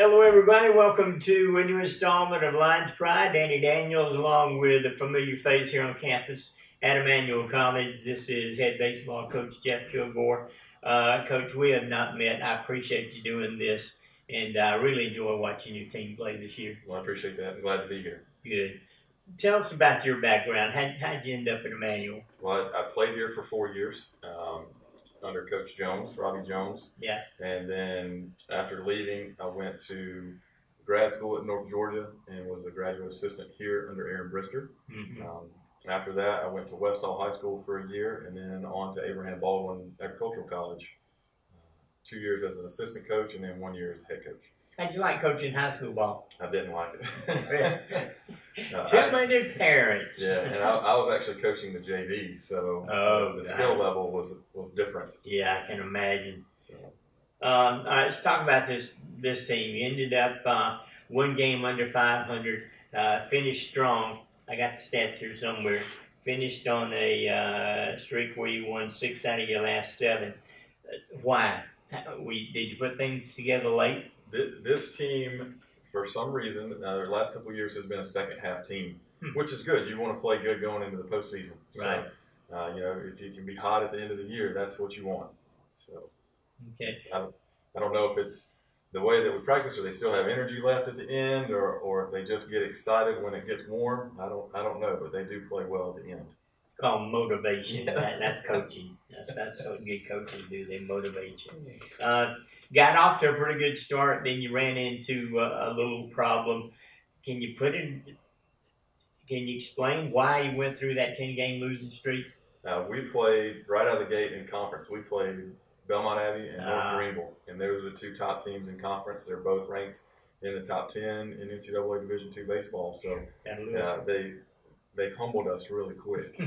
Hello, everybody. Welcome to a new installment of Lions Pride. Danny Daniels, along with a familiar face here on campus at Emmanuel College. This is head baseball coach Jeff Kilgore. Coach, we have not met. I appreciate you doing this, and I really enjoy watching your team play this year. Well, I appreciate that. I'm glad to be here. Good. Tell us about your background. How'd you end up at Emmanuel? Well, I played here for 4 years under Coach Jones, Robbie Jones. Yeah. And then after leaving, I went to grad school at North Georgia and was a graduate assistant here under Aaron Brister. Mm-hmm. After that, I went to Westall High School for a year and then on to Abraham Baldwin Agricultural College. 2 years as an assistant coach and then 1 year as a head coach. How'd you like coaching high school ball? I didn't like it. Too many parents. Yeah, and I was actually coaching the JV, so the skill level was different. Yeah, I can imagine. So, all right, let's talk about this team. You ended up one game under 500, finished strong. I got the stats here somewhere. Finished on a streak where you won 6 out of your last 7. Why? Did you put things together late? This team, for some reason, their last couple of years has been a second half team, which is good. You want to play good going into the postseason. Right. So, if you can be hot at the end of the year, that's what you want. So, okay. I don't know if it's the way that we practice, or they still have energy left at the end, or if they just get excited when it gets warm. I don't know, but they do play well at the end. Called motivation. That's coaching. That's what good coaches do. They motivate you. Got off to a pretty good start, then you ran into a little problem. Can you explain why you went through that 10-game losing streak? We played right out of the gate in conference. We played Belmont Abbey and North Greenville, and those are the 2 top teams in conference. They're both ranked in the top 10 in NCAA Division II baseball. So they humbled us really quick,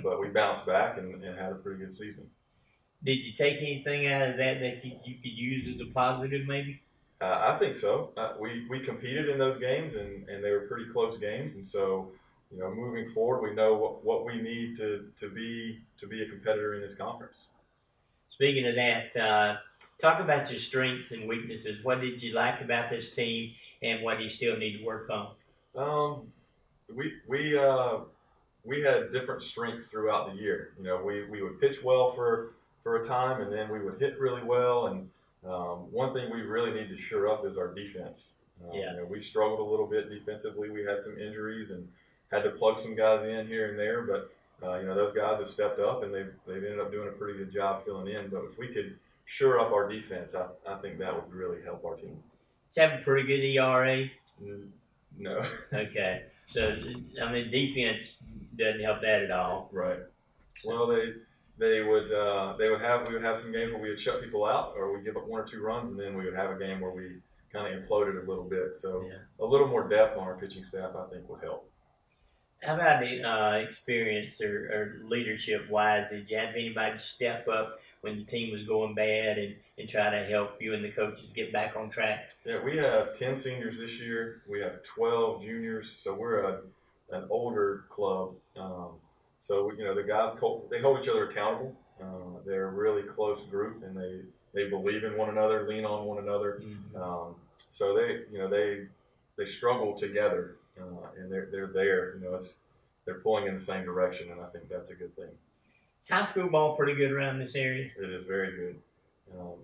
but we bounced back and had a pretty good season. Did you take anything out of that you could use as a positive, maybe? I think so. We competed in those games, and they were pretty close games. And so, moving forward, we know what we need to be a competitor in this conference. Speaking of that, talk about your strengths and weaknesses. What did you like about this team, and what do you still need to work on? We had different strengths throughout the year. We would pitch well for a time, and then we would hit really well. And one thing we really need to shore up is our defense. We struggled a little bit defensively. We had some injuries and had to plug some guys in here and there, but those guys have stepped up and they've ended up doing a pretty good job filling in. But if we could shore up our defense, I think that would really help our team. It's having a pretty good ERA? No. Okay. So, defense doesn't help that at all. Right. Well, we would have some games where we would shut people out, or we'd give up 1 or 2 runs, and then we would have a game where we kind of imploded a little bit. So a little more depth on our pitching staff, I think, would help. How about the experience or leadership-wise? Did you have anybody step up when the team was going bad and try to help you and the coaches get back on track? Yeah, we have 10 seniors this year. We have 12 juniors, so we're an older club. So, the guys, they hold each other accountable. They're a really close group, and they believe in one another, lean on one another. Mm-hmm. So they struggle together, and they're there. They're pulling in the same direction, and I think that's a good thing. Is high school ball pretty good around this area? It is very good.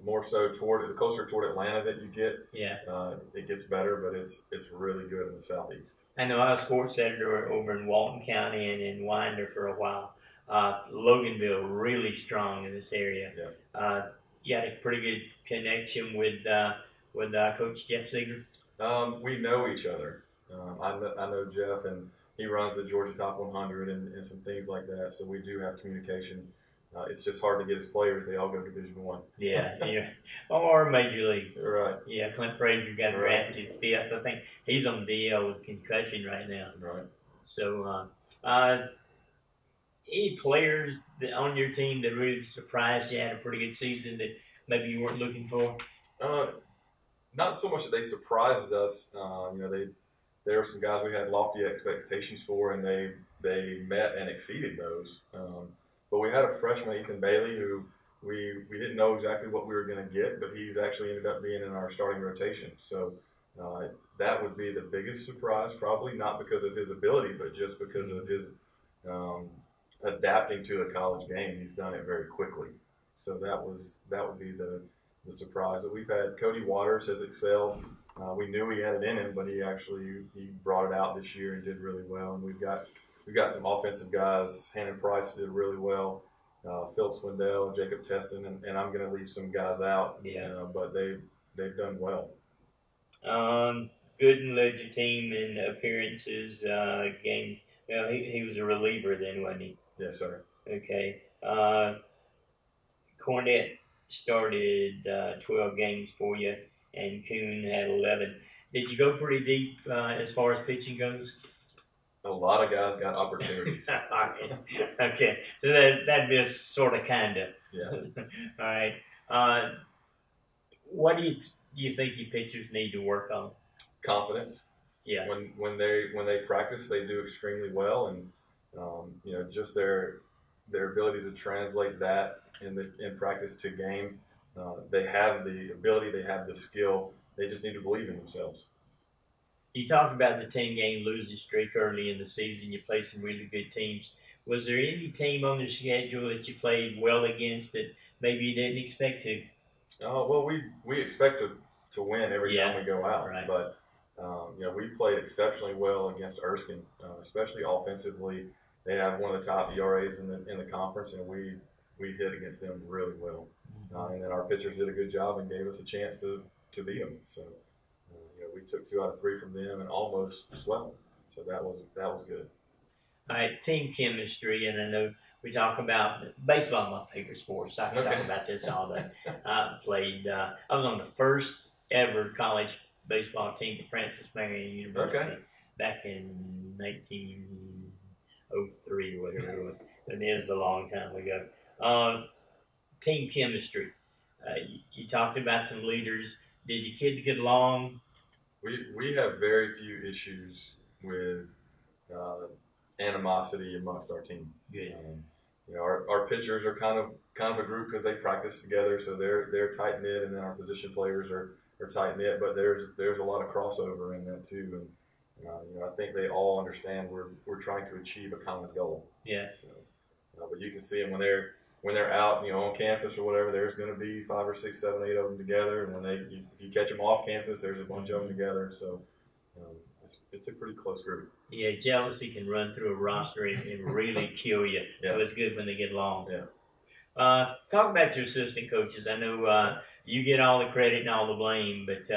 More so the closer toward Atlanta that you get, it gets better, but it's really good in the southeast. I know I was sports editor over in Walton County and in Winder for a while. Loganville really strong in this area. Yeah. You had a pretty good connection with Coach Jeff Seeger. We know each other. I know Jeff, and he runs the Georgia Top 100 and some things like that. So we do have communication. It's just hard to get his players. They all go to Division I. Yeah. Or Major League. Right. Yeah, Clint Frazier got drafted 5th. I think he's on DL with concussion right now. Right. So, any players on your team that really surprised you, had a pretty good season that maybe you weren't looking for? Not so much that they surprised us. There were some guys we had lofty expectations for, and they met and exceeded those. But we had a freshman, Ethan Bailey, who we didn't know exactly what we were going to get, but he's actually ended up being in our starting rotation. So That would be the biggest surprise, probably not because of his ability, but just because of his um, adapting to the college game. He's done it very quickly. So that would be the surprise. But we've had Cody Waters has excelled. We knew he had it in him, but he brought it out this year and did really well. And we've got some offensive guys. Hannon Price did really well. Phil Swindell, Jacob Tesson, and I'm going to leave some guys out. Yeah. But they've done well. Gooden led your team in appearances, game. Well, he was a reliever then, wasn't he? Yes, sir. Okay. Cornette started 12 games for you, and Kuhn had 11. Did you go pretty deep as far as pitching goes? A lot of guys got opportunities. All right. Okay. So that'd be a sort of kind of. Yeah. All right. What do you think your pitchers need to work on? Confidence. Yeah. When they practice, they do extremely well, and just their ability to translate that in practice to game. They have the ability, they have the skill. They just need to believe in themselves. You talked about the 10-game losing streak early in the season. You played some really good teams. Was there any team on the schedule that you played well against that maybe you didn't expect to? Well, we expect to win every time we go out, right. But we played exceptionally well against Erskine, especially offensively. They have one of the top ERAs in the conference, and we hit against them really well. And then our pitchers did a good job and gave us a chance to beat them. So we took 2 out of 3 from them and almost swept them. So that was good. All right, team chemistry, and I know we talk about baseball, my favorite sport, so I can talk about this all day. I was on the first ever college baseball team at Francis Marion University back in 1903 or whatever it was. And it was a long time ago. Team chemistry. You talked about some leaders. Did your kids get along? We have very few issues with animosity amongst our team. Good. Our pitchers are kind of a group because they practice together, so they're tight knit, and then our position players are tight knit. But there's a lot of crossover in that too, and I think they all understand we're trying to achieve a common goal. Yeah. So, but you can see them when they're out, on campus or whatever. There's going to be 5 or 6, 7, 8 of them together, and then if you catch them off campus, there's a bunch of them together. So it's a pretty close group. Yeah, jealousy can run through a roster and really kill you. Yeah. So it's good when they get along. Yeah. Talk about your assistant coaches. I know you get all the credit and all the blame, but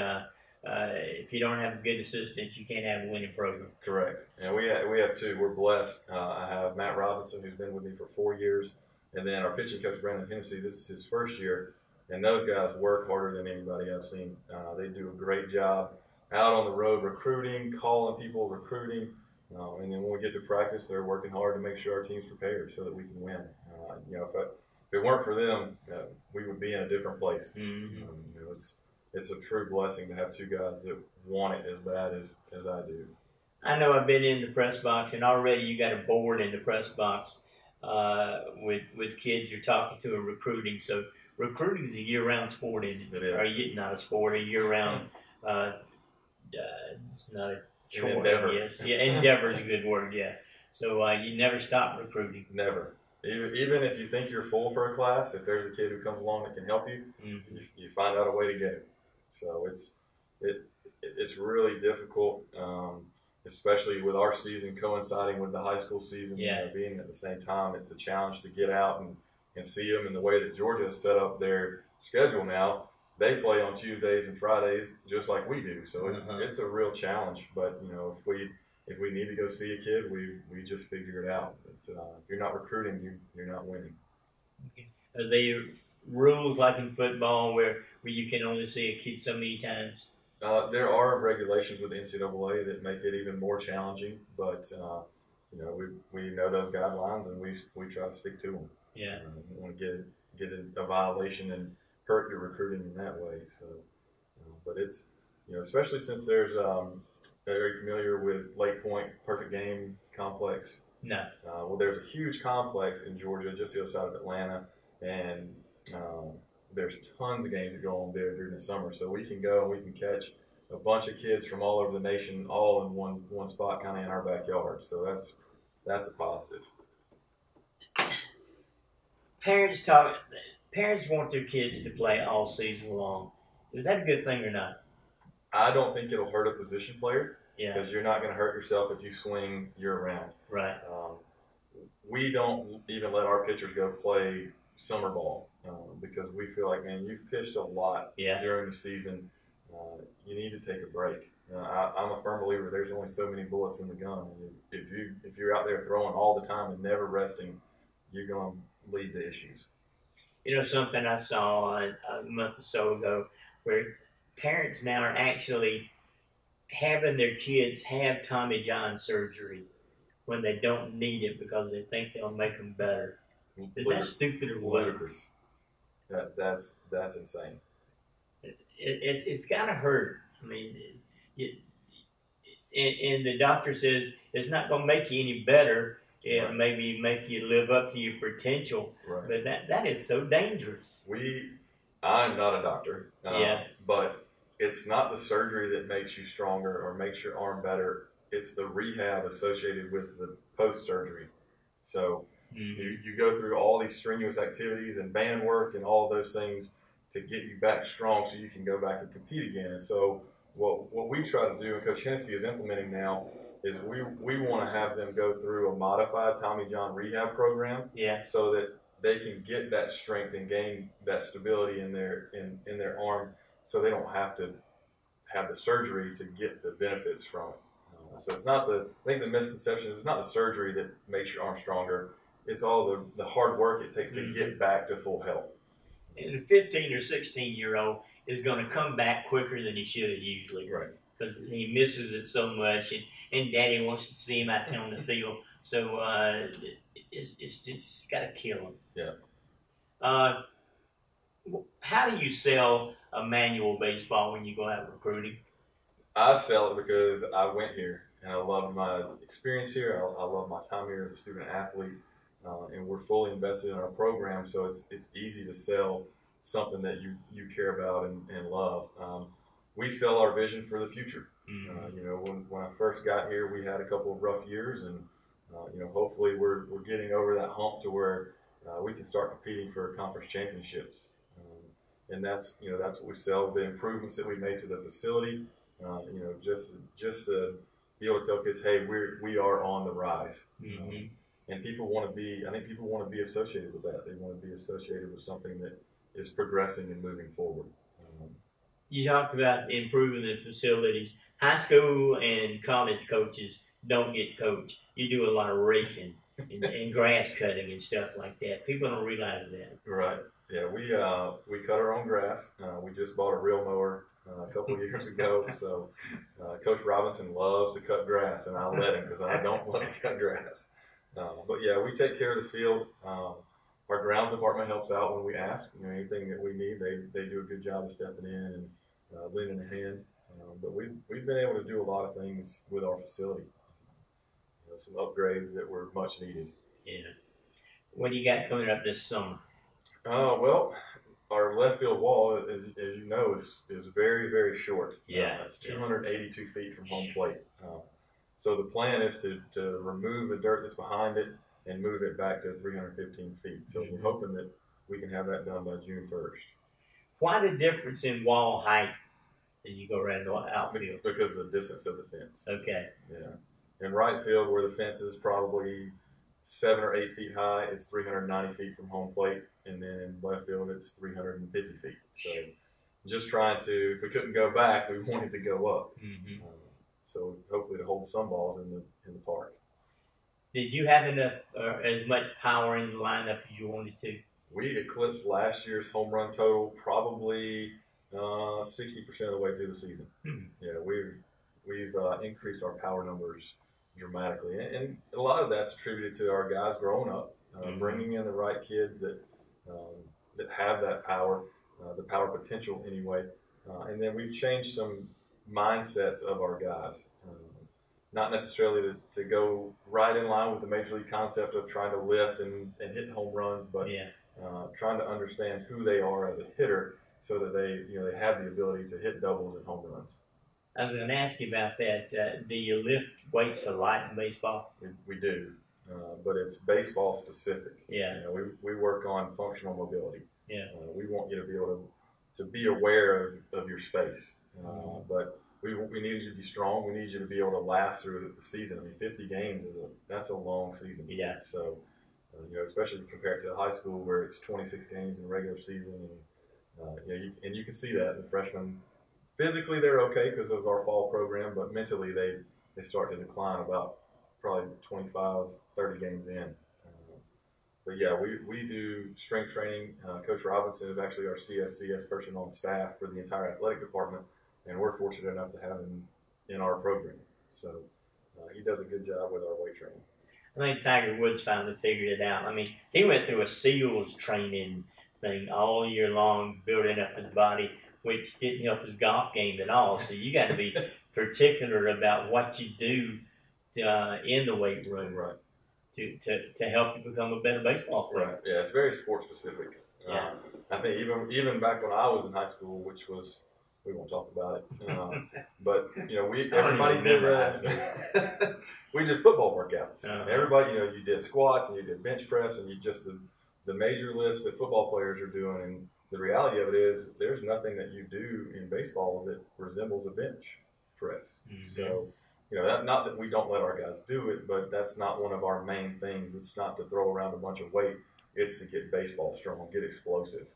if you don't have good assistants, you can't have a winning program. Correct. Yeah, we have 2. We're blessed. I have Matt Robinson, who's been with me for 4 years, and then our pitching coach, Brandon Hennessy. This is his first year, and those guys work harder than anybody I've seen. They do a great job out on the road recruiting, calling people, recruiting, and then when we get to practice, they're working hard to make sure our team's prepared so that we can win. If it weren't for them, we would be in a different place. Mm-hmm. It's a true blessing to have 2 guys that want it as bad as I do. I know I've been in the press box, and already you got a board in the press box with kids you're talking to and recruiting. So recruiting is a year-round sport, isn't it? It is. Not a sport, a year-round. It's not a chore. Endeavor. Yes. Yeah, endeavor is a good word. Yeah. So you never stop recruiting. Never. Even if you think you're full for a class, if there's a kid who comes along that can help you, mm-hmm. you find out a way to get it. So it's really difficult, especially with our season coinciding with the high school season. Yeah. Being at the same time, it's a challenge to get out and see them. And the way that Georgia has set up their schedule now, they play on Tuesdays and Fridays just like we do. So it's a real challenge. But if we need to go see a kid, we just figure it out. But if you're not recruiting, you're not winning. Okay. Are there rules like in football where you can only see a kid so many times? There are regulations with the NCAA that make it even more challenging, but we know those guidelines and we try to stick to them. Yeah, we want to get a violation and hurt your recruiting in that way. So, but it's especially since there's very familiar with Lake Point Perfect Game Complex. No. Well, there's a huge complex in Georgia, just the other side of Atlanta, and there's tons of games that go on there during the summer. So we can go and we can catch a bunch of kids from all over the nation, all in one spot, kind of in our backyard. So that's a positive. Parents want their kids to play all season long. Is that a good thing or not? I don't think it'll hurt a position player because Yeah. you're not going to hurt yourself if you swing year round. Right. We don't even let our pitchers go play summer ball because we feel like, man, you've pitched a lot during the season. You need to take a break. I'm a firm believer there's only so many bullets in the gun. And if you're out there throwing all the time and never resting, you're going to lead to issues. You know, something I saw a month or so ago where parents now are actually having their kids have Tommy John surgery when they don't need it because they think they'll make them better. Is that stupid or what? Ludicrous. That's insane. It's got to hurt. I mean, and the doctor says it's not going to make you any better. It maybe make you live up to your potential, but that is so dangerous. I'm not a doctor, but it's not the surgery that makes you stronger or makes your arm better. It's the rehab associated with the post-surgery. So you go through all these strenuous activities and band work and all those things to get you back strong so you can go back and compete again. And so what we try to do, and Coach Hennessy is implementing now, is we want to have them go through a modified Tommy John rehab program so that they can get that strength and gain that stability in their arm so they don't have to have the surgery to get the benefits from it. So it's not I think the misconception is it's not the surgery that makes your arm stronger. It's all the hard work it takes to get back to full health. And a 15 or 16-year-old is going to come back quicker than he should usually. Right. Because he misses it so much, and Daddy wants to see him out there on the field. So it's just got to kill him. Yeah. How do you sell a manual baseball when you go out recruiting? I sell it because I went here and I love my experience here. I love my time here as a student athlete, and we're fully invested in our program. So it's easy to sell something that you care about and love. We sell our vision for the future. You know, when I first got here, we had a couple of rough years, and you know, hopefully we're getting over that hump to where we can start competing for conference championships. And that's what we sell. The improvements that we made to the facility, you know, just to be able to tell kids, hey, we are on the rise. And people want to be. I think people want to be associated with that. They want to be associated with something that is progressing and moving forward. You talked about improving the facilities. High school and college coaches don't get coached. You do a lot of raking and grass cutting and stuff like that. People don't realize that. Right. Yeah, we cut our own grass. We just bought a reel mower a couple of years ago. So Coach Robinson loves to cut grass, and I let him because I don't love to cut grass. But yeah, we take care of the field. Our grounds department helps out when we ask. You know, anything that we need, they do a good job of stepping in and lending a hand. But we've been able to do a lot of things with our facility. You know, some upgrades that were much needed. Yeah. What do you got coming up this summer? Well, our left field wall, as you know, is very, very short. Yeah. It's 282 feet from home plate. So the plan is to remove the dirt that's behind it and move it back to 315 feet. So we're hoping that we can have that done by June 1st. Why the difference in wall height as you go around the outfield? Because of the distance of the fence. Okay. Yeah. In right field, where the fence is probably 7 or 8 feet high, it's 390 feet from home plate. And then in left field, it's 350 feet. So just trying to, if we couldn't go back, we wanted to go up. So hopefully to hold some balls in the park. Did you have enough, as much power in the lineup as you wanted to? We eclipsed last year's home run total probably 60% of the way through the season. Yeah, we've increased our power numbers dramatically, and a lot of that's attributed to our guys growing up, bringing in the right kids that have that power, the power potential anyway, and then we've changed some mindsets of our guys. Not necessarily to go right in line with the major league concept of trying to lift and hit home runs, but trying to understand who they are as a hitter so that they have the ability to hit doubles and home runs. I was going to ask you about that. Do you lift weights a lot in baseball? We do, but it's baseball specific. Yeah. You know, we work on functional mobility. Yeah. We want you to be able to be aware of your space, but we need you to be strong. We need you to be able to last through the season. I mean, 50 games that's a long season. Yeah. So, you know, especially compared to high school where it's 26 games in regular season, and you know, you can see that the freshmen. Physically, they're okay because of our fall program, but mentally, they start to decline about probably 25, 30 games in. But yeah, we do strength training. Coach Robinson is actually our CSCS person on staff for the entire athletic department, and we're fortunate enough to have him in our program. So he does a good job with our weight training. I think Tiger Woods finally figured it out. I mean, he went through a SEALs training thing all year long, building up his body, which didn't help his golf game at all. So you got to be particular about what you do in the weight room, right, to help you become a better baseball player. Right. Yeah, it's very sport specific. Yeah. I think even back when I was in high school, which was we won't talk about it, but you know everybody did we did football workouts. Everybody, you know, you did squats and you did bench press and you just the major lifts that football players are doing. And the reality of it is, there's nothing that you do in baseball that resembles a bench press. Mm-hmm. So, you know, not that we don't let our guys do it, but that's not one of our main things. It's not to throw around a bunch of weight. It's to get baseball strong, get explosive,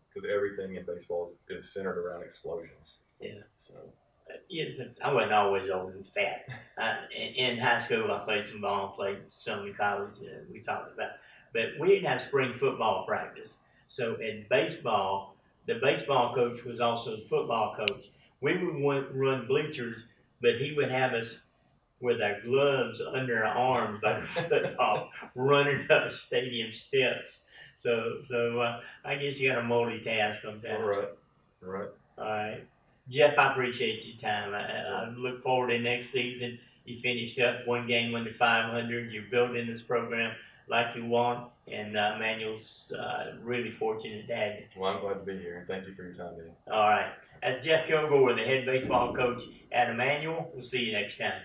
because everything in baseball is centered around explosions. Yeah. So. I wasn't always old and fat. In high school, I played some ball, played some in college. We talked about, but we didn't have spring football practice. So in baseball, the baseball coach was also the football coach. We would run bleachers, but he would have us with our gloves under our arms like football, running up stadium steps. So I guess you got to multitask sometimes. Right. All right. Jeff, I appreciate your time. I look forward to next season. You finished up one game under 500. You're building this program like you want, and Manuel's really fortunate to have you. Well, I'm glad to be here, and thank you for your time, Dan. All right. That's Jeff Kilgore, the head baseball coach at Emmanuel. We'll see you next time.